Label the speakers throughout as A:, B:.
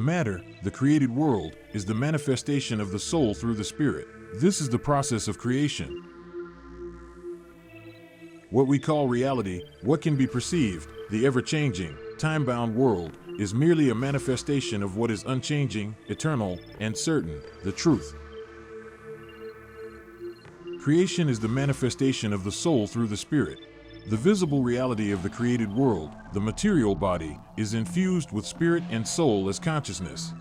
A: matter, the created world, is the manifestation of the soul through the spirit. This is the process of creation. What we call reality, what can be perceived, the ever-changing, time-bound world, is merely a manifestation of what is unchanging, eternal, and certain, the truth. Creation is the manifestation of the soul through the spirit. The visible reality of the created world, the material body, is infused with spirit and soul as consciousness.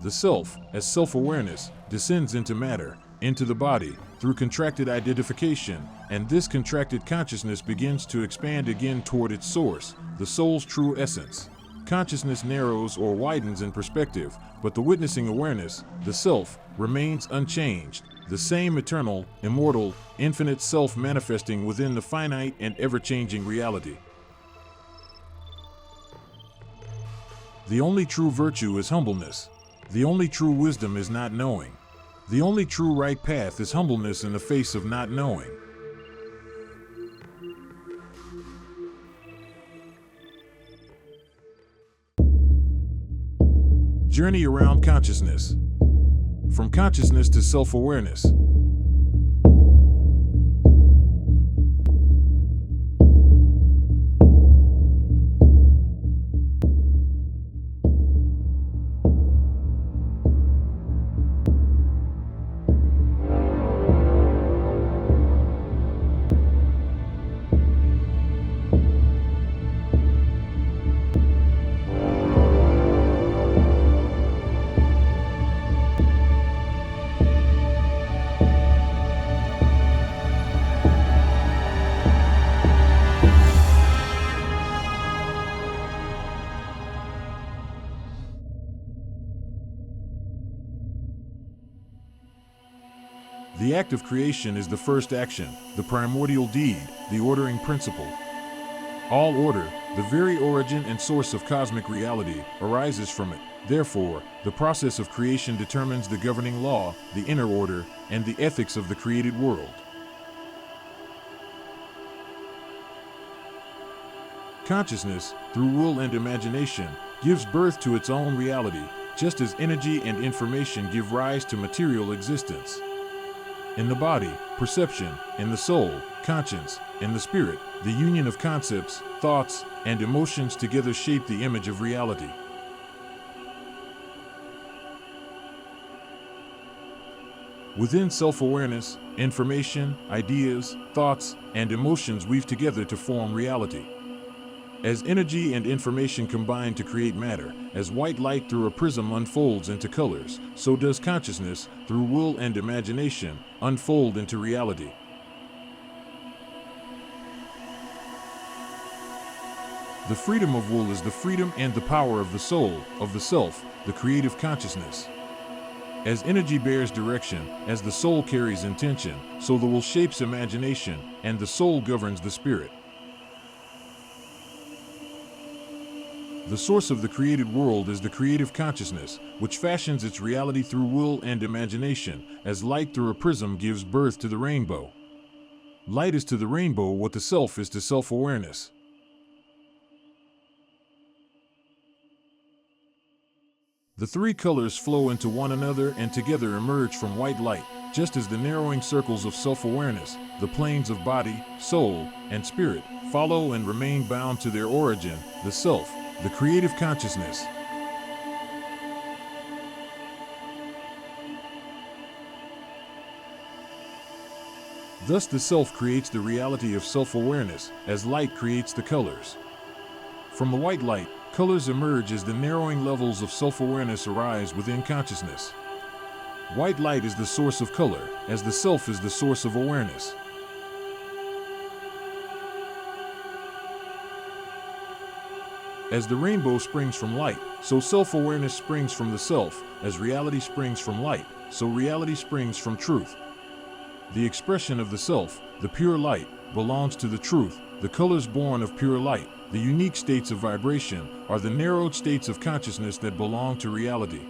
A: The self, as self-awareness, descends into matter, into the body, through contracted identification, and this contracted consciousness begins to expand again toward its source, the soul's true essence. Consciousness narrows or widens in perspective, but the witnessing awareness, the self, remains unchanged, the same eternal, immortal, infinite self manifesting within the finite and ever-changing reality. The only true virtue is humbleness. The only true wisdom is not knowing. The only true right path is humbleness in the face of not knowing. Journey around consciousness. From consciousness to self-awareness. The act of creation is the first action, the primordial deed, the ordering principle. All order, the very origin and source of cosmic reality, arises from it. Therefore, the process of creation determines the governing law, the inner order, and the ethics of the created world. Consciousness, through will and imagination, gives birth to its own reality, just as energy and information give rise to material existence. In the body, perception; in the soul, conscience; in the spirit, the union of concepts, thoughts, and emotions together shape the image of reality. Within self-awareness, information, ideas, thoughts, and emotions weave together to form reality. As energy and information combine to create matter, as white light through a prism unfolds into colors, so does consciousness, through will and imagination, unfold into reality. The freedom of will is the freedom and the power of the soul, of the self, the creative consciousness. As energy bears direction, as the soul carries intention, so the will shapes imagination, and the soul governs the spirit. The source of the created world is the creative consciousness, which fashions its reality through will and imagination, as light through a prism gives birth to the rainbow. Light is to the rainbow what the self is to self-awareness. The three colors flow into one another and together emerge from white light, just as the narrowing circles of self-awareness, the planes of body, soul, and spirit, follow and remain bound to their origin, the self, the creative consciousness. Thus the self creates the reality of self-awareness, as light creates the colors. From the white light, colors emerge as the narrowing levels of self-awareness arise within consciousness. White light is the source of color, as the self is the source of awareness. As the rainbow springs from light, so self-awareness springs from the self; as reality springs from light, so reality springs from truth. The expression of the self, the pure light, belongs to the truth. The colors born of pure light, the unique states of vibration, are the narrowed states of consciousness that belong to reality.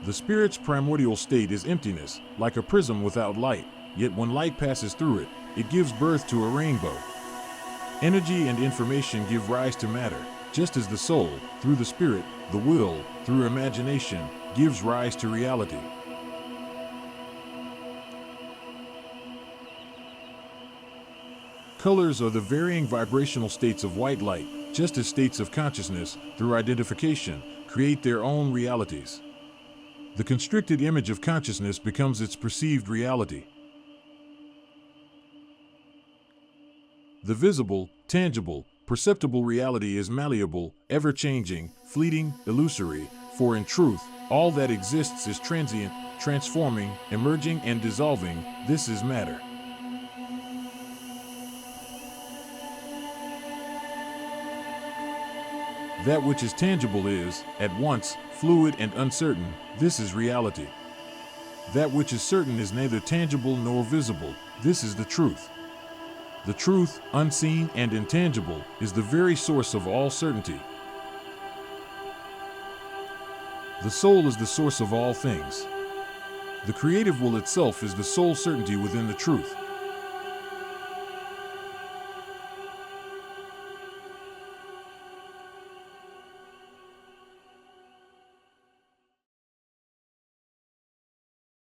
A: The spirit's primordial state is emptiness, like a prism without light. yet when light passes through it, it gives birth to a rainbow. Energy and information give rise to matter, just as the soul, through the spirit, the will, through imagination, gives rise to reality. Colors are the varying vibrational states of white light, just as states of consciousness, through identification, create their own realities. The constricted image of consciousness becomes its perceived reality. The visible, tangible, perceptible reality is malleable, ever-changing, fleeting, illusory, for in truth, all that exists is transient, transforming, emerging and dissolving. This is matter. That which is tangible is, at once, fluid and uncertain. This is reality. That which is certain is neither tangible nor visible. This is the truth. The truth, unseen and intangible, is the very source of all certainty. The soul is the source of all things. The creative will itself is the sole certainty within the truth.